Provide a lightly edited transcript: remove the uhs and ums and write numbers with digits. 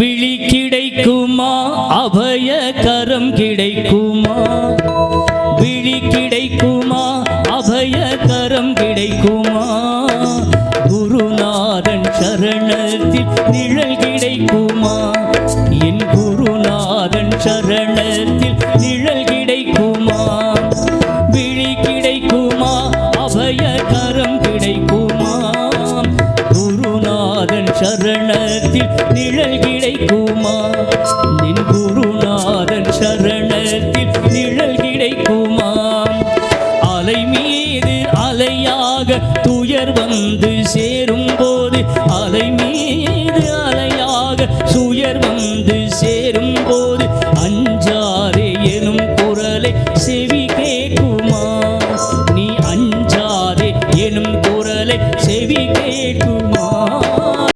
விழி கிடைக்குமா அபய கரம் கிடைக்குமா விழி கிடைக்குமா அபய கரம் கிடைக்குமா குருநாதன் சரணத்தில் நிழல் கிடைக்குமா என் குருநாதன் சரணத்தில் நிழல் கிடைக்குமா விழி கிடைக்குமா அபய கரம் கிடைக்குமா குருநாதன் சரணத்தில் நிழல் கிடைக்குமா நின் குருநாதன் சரணத்தில் நிழல் கிடைக்குமா அலை மீது அலையாக துயர் வந்து சேரும் போது அலை மீது அலையாக துயர் வந்து சேரும் போது